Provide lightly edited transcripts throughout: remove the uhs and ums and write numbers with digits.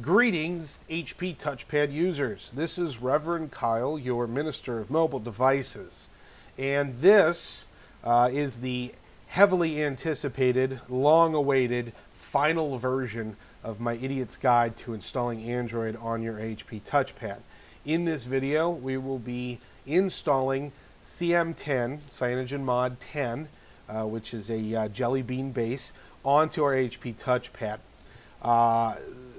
Greetings, HP Touchpad users. This is Reverend Kyle, your Minister of Mobile Devices. And this is the heavily anticipated, long-awaited, final version of my Idiot's Guide to Installing Android on your HP Touchpad. In this video, we will be installing CM10, CyanogenMod 10, which is a Jelly Bean base, onto our HP Touchpad.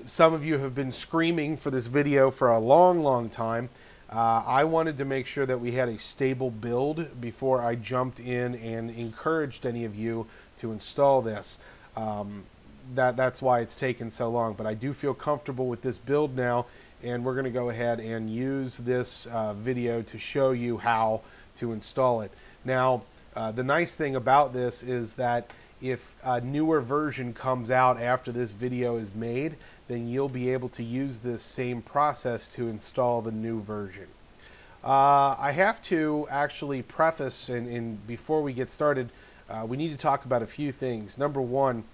Some of you have been screaming for this video for a long time. I wanted to make sure that we had a stable build before I jumped in and encouraged any of you to install this. That's why it's taken so long, but I do feel comfortable with this build now, and we're going to go ahead and use this video to show you how to install it. Now, the nice thing about this is that if a newer version comes out after this video is made, then you'll be able to use this same process to install the new version. I have to actually preface, and before we get started, we need to talk about a few things. Number one,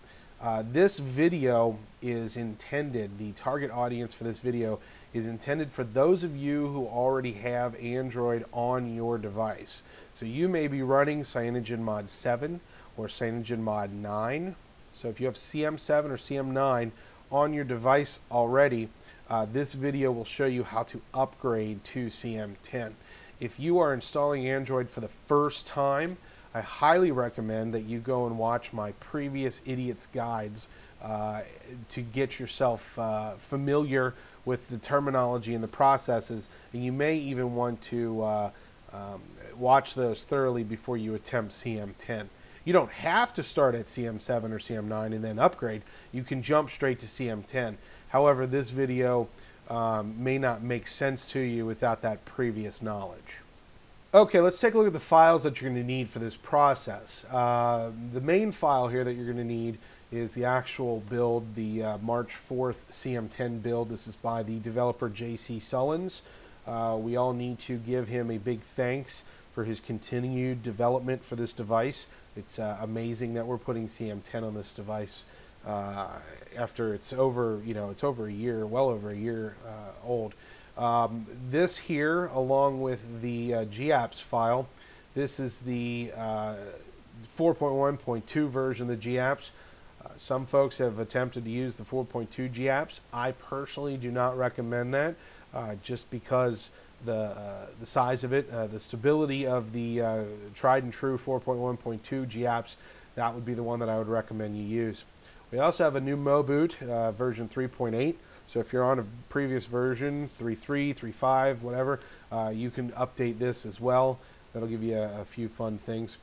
this video is intended, the target audience for this video is intended for those of you who already have Android on your device. So you may be running CyanogenMod 7 or CyanogenMod 9. So if you have CM7 or CM9 on your device already, this video will show you how to upgrade to CM10. If you are installing Android for the first time, I highly recommend that you go and watch my previous Idiot's Guides to get yourself familiar with the terminology and the processes, and you may even want to watch those thoroughly before you attempt CM10. You don't have to start at CM7 or CM9 and then upgrade. You can jump straight to CM10. However, this video may not make sense to you without that previous knowledge. Okay, let's take a look at the files that you're going to need for this process. The main file here that you're going to need is the actual build, the March 4th CM10 build. This is by the developer J.C. Sullins. We all need to give him a big thanks for his continued development for this device. It's amazing that we're putting CM10 on this device after it's over, it's over a year, well over a year old. This here, along with the GApps file, this is the 4.1.2 version of the GApps. Some folks have attempted to use the 4.2 GApps. I personally do not recommend that, just because the size of it, the stability of the tried and true 4.1.2 GApps, that would be the one that I would recommend you use. We also have a new Moboot, version 3.8. So if you're on a previous version, 3.3, 3.5, whatever, you can update this as well. That'll give you a few fun things.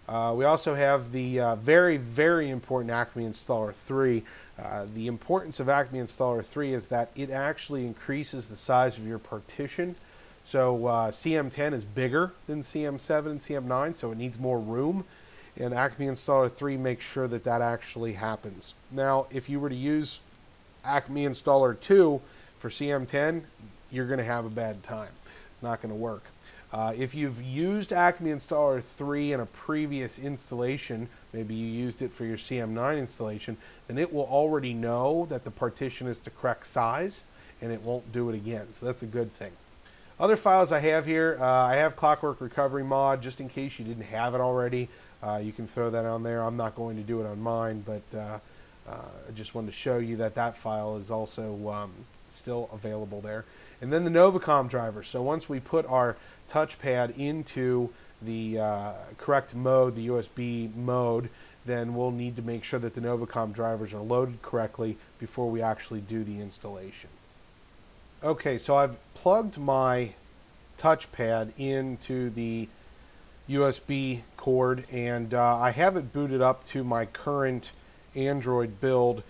We also have the very important Acme Installer 3. The importance of Acme Installer 3 is that it actually increases the size of your partition. So CM10 is bigger than CM7 and CM9, so it needs more room. And Acme Installer 3 makes sure that that actually happens. Now, if you were to use Acme Installer 2 for CM10, you're going to have a bad time. It's not going to work. If you've used Acme Installer 3 in a previous installation, maybe you used it for your CM9 installation, then it will already know that the partition is the correct size, and it won't do it again. So that's a good thing. Other files I have here, I have Clockwork Recovery Mod, just in case you didn't have it already. You can throw that on there. I'm not going to do it on mine, but I just wanted to show you that that file is also still available there. And then the Novacom driver. So once we put our touchpad into the correct mode, the USB mode, then we'll need to make sure that the Novacom drivers are loaded correctly before we actually do the installation. Okay, so I've plugged my touchpad into the USB cord, and I have it booted up to my current Android build.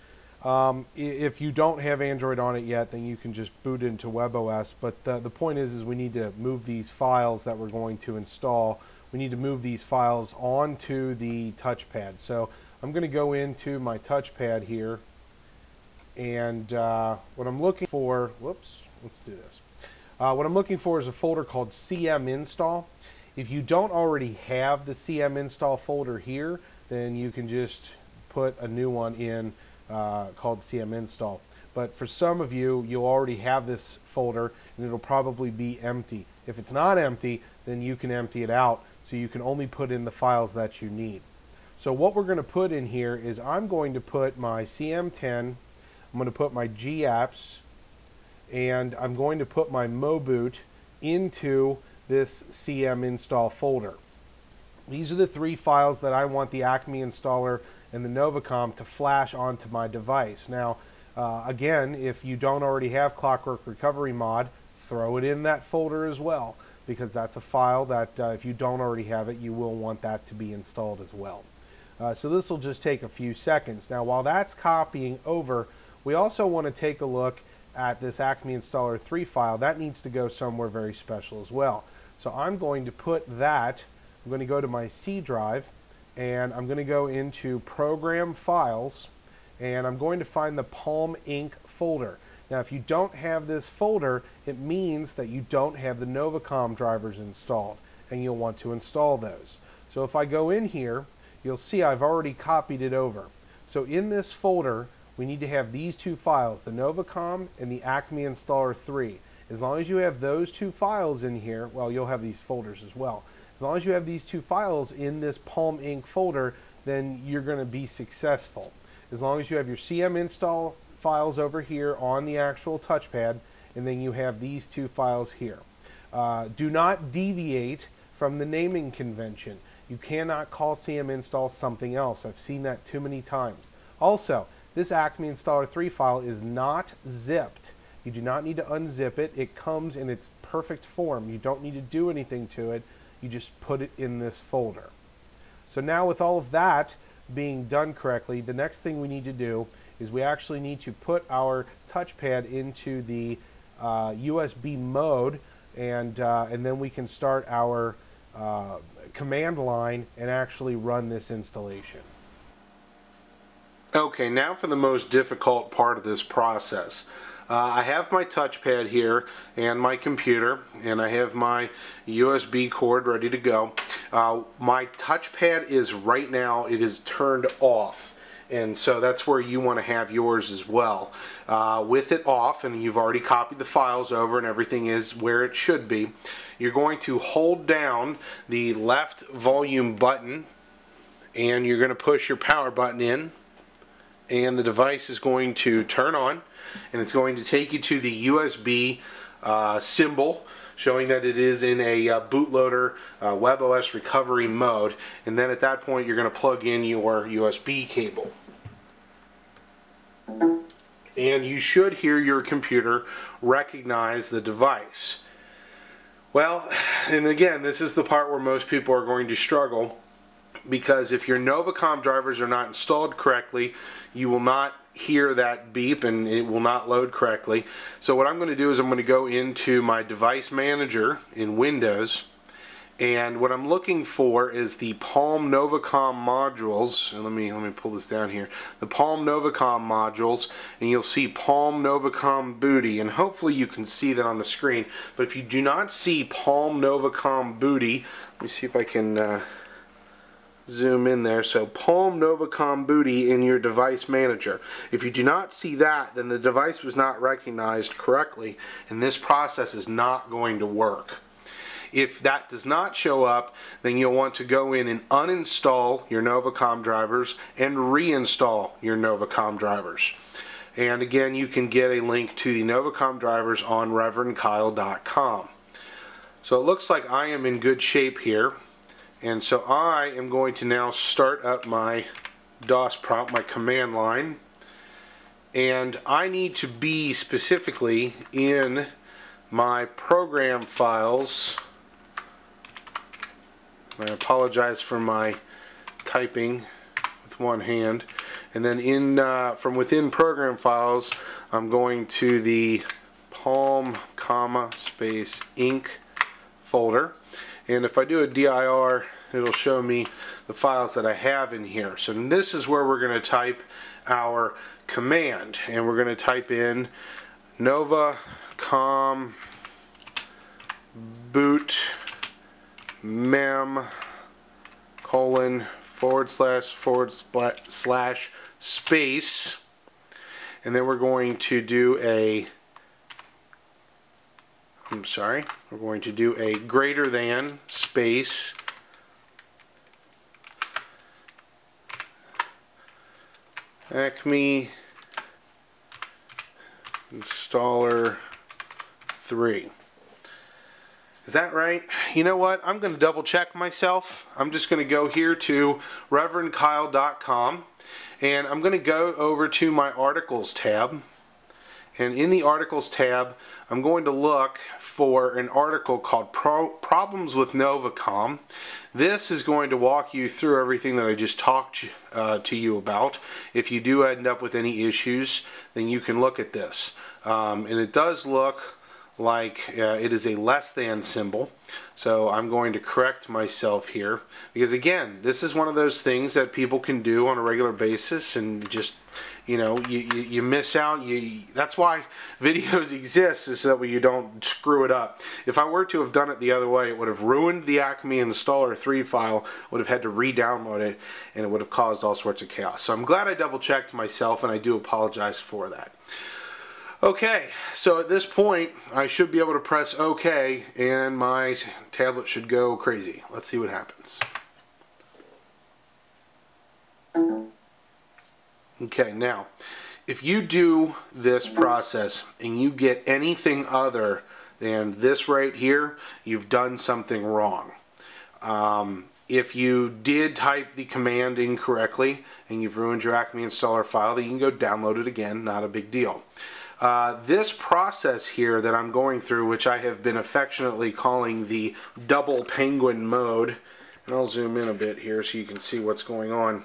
If you don't have Android on it yet, then you can just boot into WebOS. But the point is we need to move these files that we're going to install. We need to move these files onto the touchpad. So I'm going to go into my touchpad here, And what I'm looking for, whoops, let's do this. What I'm looking for is a folder called CM Install. If you don't already have the CM Install folder here, then you can just put a new one in called CM Install. But for some of you, you'll already have this folder and it'll probably be empty. If it's not empty, then you can empty it out so you can only put in the files that you need. So what we're going to put in here is I'm going to put my CM10, I'm going to put my GApps, and I'm going to put my Moboot into this CM install folder. These are the three files that I want the Acme Installer and the Novacom to flash onto my device. Now, again, if you don't already have Clockwork Recovery Mod, throw it in that folder as well, because that's a file that if you don't already have it, you will want that to be installed as well. So this will just take a few seconds. Now, while that's copying over, we also want to take a look at this Acme Installer 3 file. That needs to go somewhere very special as well. So I'm going to put that, I'm going to go to my C drive, and I'm going to go into Program Files, and I'm going to find the Palm Ink folder. Now, if you don't have this folder, it means that you don't have the Novacom drivers installed, and you'll want to install those. So if I go in here, you'll see I've already copied it over. So in this folder, we need to have these two files, the Novacom and the Acme Installer 3. As long as you have those two files in here, well, you'll have these folders as well. As long as you have these two files in this Palm Ink folder, then you're going to be successful. As long as you have your CM install files over here on the actual touchpad, and then you have these two files here. Do not deviate from the naming convention. You cannot call CM install something else. I've seen that too many times. Also, this Acme Installer 3 file is not zipped. You do not need to unzip it. It comes in its perfect form. You don't need to do anything to it. You just put it in this folder. So now with all of that being done correctly, the next thing we need to do is we actually need to put our touchpad into the USB mode, and then we can start our command line and actually run this installation. Okay, now for the most difficult part of this process. I have my touchpad here and my computer, and I have my USB cord ready to go. My touchpad is right now, it is turned off, and so that's where you want to have yours as well. With it off, and you've already copied the files over and everything is where it should be, you're going to hold down the left volume button and you're going to push your power button in, and the device is going to turn on, and it's going to take you to the USB symbol showing that it is in a bootloader WebOS recovery mode, and then at that point you're going to plug in your USB cable. And you should hear your computer recognize the device. Well, and again, this is the part where most people are going to struggle, because if your Novacom drivers are not installed correctly, you will not hear that beep and it will not load correctly. So what I'm going to do is I'm going to go into my device manager in Windows, and what I'm looking for is the Palm Novacom modules. And let me pull this down here. The Palm Novacom modules, and you'll see Palm Novacom Booty, and hopefully you can see that on the screen. But if you do not see Palm Novacom Booty, let me see if I can zoom in there. So Palm Novacom Booty in your device manager. If you do not see that, then the device was not recognized correctly, and this process is not going to work. If that does not show up, then you'll want to go in and uninstall your Novacom drivers and reinstall your Novacom drivers. And again, you can get a link to the Novacom drivers on ReverendKyle.com. So it looks like I am in good shape here. And so I am going to now start up my DOS prompt, my command line, and I need to be specifically in my program files. I apologize for my typing with one hand. And then in from within program files, I'm going to the Palm, space Ink folder. And if I do a dir, it'll show me the files that I have in here. So this is where we're going to type our command. And we're going to type in novacom boot mem colon // space, and then we're going to do a greater than space Acme Installer 3. Is that right? You know what? I'm going to double check myself. I'm just going to go here to reverendkyle.com, and I'm going to go over to my articles tab. And in the articles tab, I'm going to look for an article called Problems with Novacom. This is going to walk you through everything that I just talked to you about. If you do end up with any issues, then you can look at this. And it does look like it is a less than symbol, so I'm going to correct myself here, because again, this is one of those things that people can do on a regular basis, and just, you know, you miss out. That's why videos exist, is so that way you don't screw it up. If I were to have done it the other way, it would have ruined the Acme Installer 3 file, would have had to re-download it, and it would have caused all sorts of chaos. So I'm glad I double checked myself, and I do apologize for that. Okay, so at this point, I should be able to press OK, and my tablet should go crazy. Let's see what happens. Okay, now, if you do this process and you get anything other than this right here, you've done something wrong. If you did type the command incorrectly and you've ruined your Acme Installer file, then you can go download it again, not a big deal. This process here that I'm going through, which I have been affectionately calling the double penguin mode, and I'll zoom in a bit here so you can see what's going on.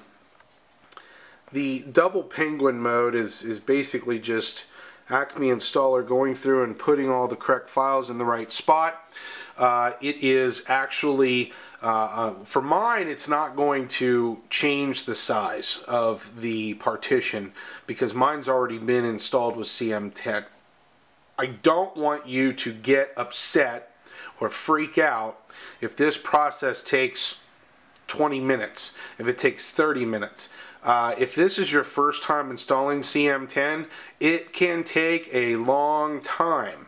The double penguin mode is basically just Acme Installer going through and putting all the correct files in the right spot. It is actually, for mine, it's not going to change the size of the partition because mine's already been installed with CM10. I don't want you to get upset or freak out if this process takes 20 minutes, if it takes 30 minutes. If this is your first time installing CM10, it can take a long time.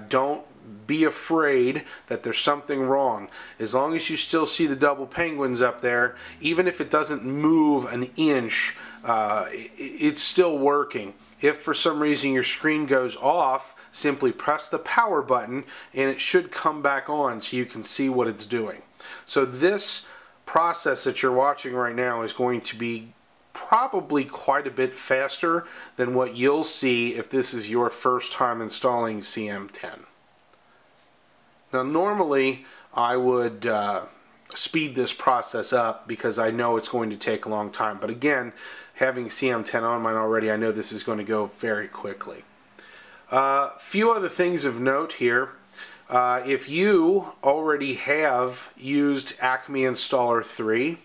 Don't be afraid that there's something wrong. As long as you still see the double penguins up there, even if it doesn't move an inch, it's still working. If for some reason your screen goes off, simply press the power button and it should come back on so you can see what it's doing. So this process that you're watching right now is going to be probably quite a bit faster than what you'll see if this is your first time installing CM10. Now normally I would speed this process up because I know it's going to take a long time, but again, having CM10 on mine already, I know this is going to go very quickly. Few other things of note here. If you already have used Acme Installer 3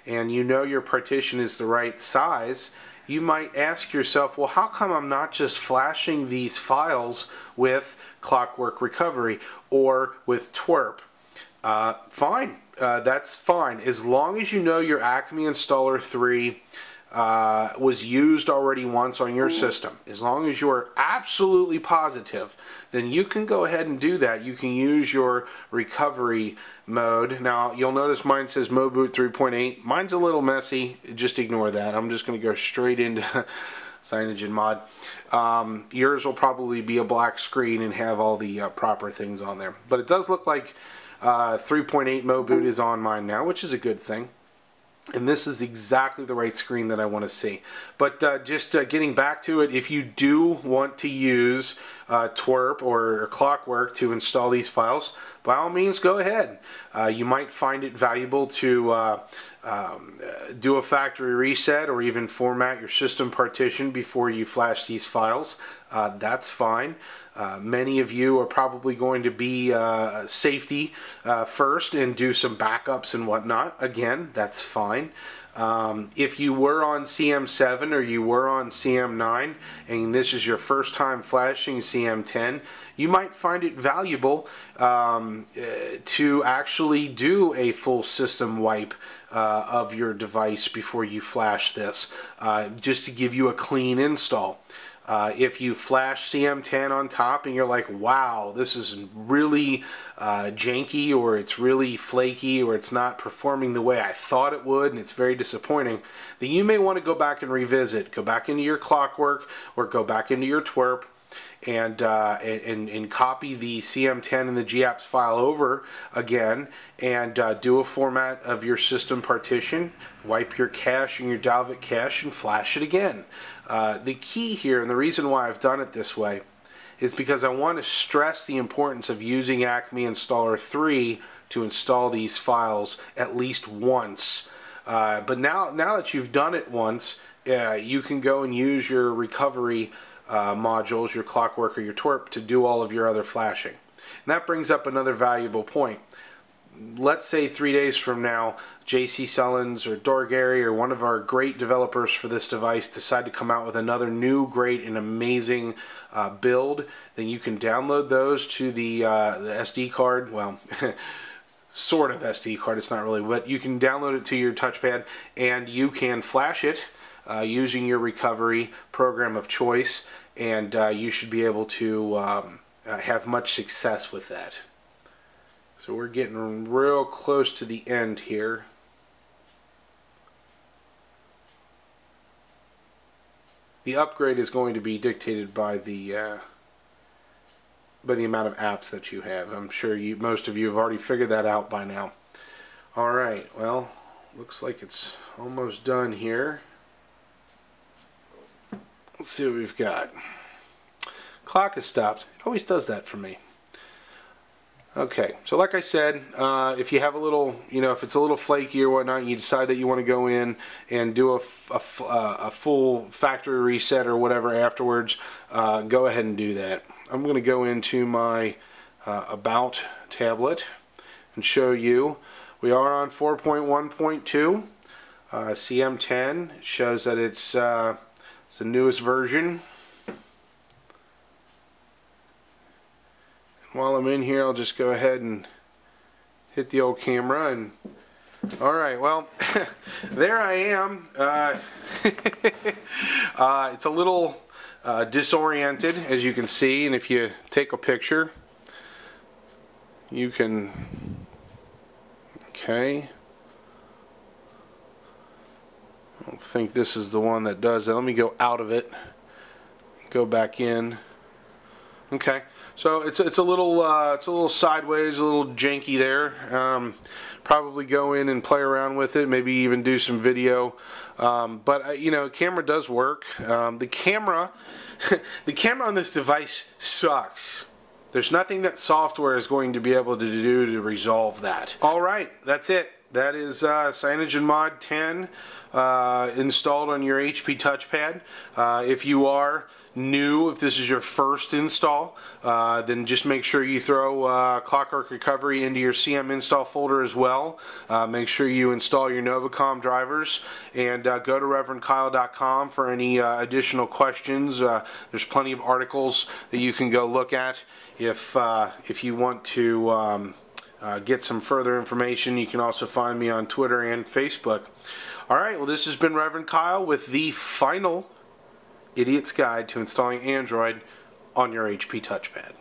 and you know your partition is the right size, you might ask yourself, well, how come I'm not just flashing these files with Clockwork Recovery or with twerp? Fine, that's fine. As long as you know your Acme Installer 3 was used already once on your system, as long as you're absolutely positive, then you can go ahead and do that. You can use your recovery mode. Now you'll notice mine says Moboot 3.8. Mine's a little messy, just ignore that. I'm just going to go straight into CyanogenMod. Yours will probably be a black screen and have all the proper things on there, but it does look like 3.8 Moboot is on mine now, which is a good thing. And this is exactly the right screen that I want to see. But just getting back to it, if you do want to use twerp or Clockwork to install these files, by all means go ahead. You might find it valuable to do a factory reset or even format your system partition before you flash these files. That's fine. Many of you are probably going to be safety first and do some backups and whatnot. Again, that's fine. If you were on CM7 or you were on CM9 and this is your first time flashing CM10, you might find it valuable to actually do a full system wipe of your device before you flash this, just to give you a clean install. If you flash CM10 on top and you're like, wow, this is really janky, or it's really flaky, or it's not performing the way I thought it would, and it's very disappointing, then you may want to go back and revisit. Go back into your Clockwork or go back into your twerp and copy the CM10 and the GApps file over again and do a format of your system partition, wipe your cache and your Dalvik cache, and flash it again. The key here, and the reason why I've done it this way, is because I want to stress the importance of using Acme Installer 3 to install these files at least once. But now that you've done it once, you can go and use your recovery modules, your Clockwork or your twerp, to do all of your other flashing. And that brings up another valuable point. Let's say 3 days from now, JC Sullins or Dorgary or one of our great developers for this device decide to come out with another new, great, and amazing build. Then you can download those to the SD card. Well, sort of SD card, it's not really, but you can download it to your touchpad and you can flash it using your recovery program of choice, and you should be able to have much success with that. So we're getting real close to the end here. The upgrade is going to be dictated by the amount of apps that you have. I'm sure most of you have already figured that out by now. Alright, well, looks like it's almost done here. Let's see what we've got. Clock has stopped. It always does that for me. Okay, so like I said, if you have a little, if it's a little flaky or whatnot, and you decide that you want to go in and do a full factory reset or whatever afterwards, go ahead and do that. I'm going to go into my About tablet and show you. We are on 4.1.2. CM10 shows that it's the newest version. While I'm in here, I'll just go ahead and hit the old camera, and alright, well, there I am. It's a little disoriented, as you can see, and if you take a picture, you can, okay, I don't think this is the one that does that. Let me go out of it, go back in. Okay, so it's a little sideways, a little janky there. Probably go in and play around with it, maybe even do some video. But camera does work. The camera on this device sucks. There's nothing that software is going to be able to do to resolve that. All right, that's it. That is CyanogenMod 10 installed on your HP Touchpad. If you are new, if this is your first install, then just make sure you throw Clockwork Recovery into your CM install folder as well. Make sure you install your Novacom drivers, and go to ReverendKyle.com for any additional questions. There's plenty of articles that you can go look at if you want to get some further information. You can also find me on Twitter and Facebook. Alright, well, this has been Reverend Kyle with the final Idiot's Guide to Installing Android on your HP Touchpad.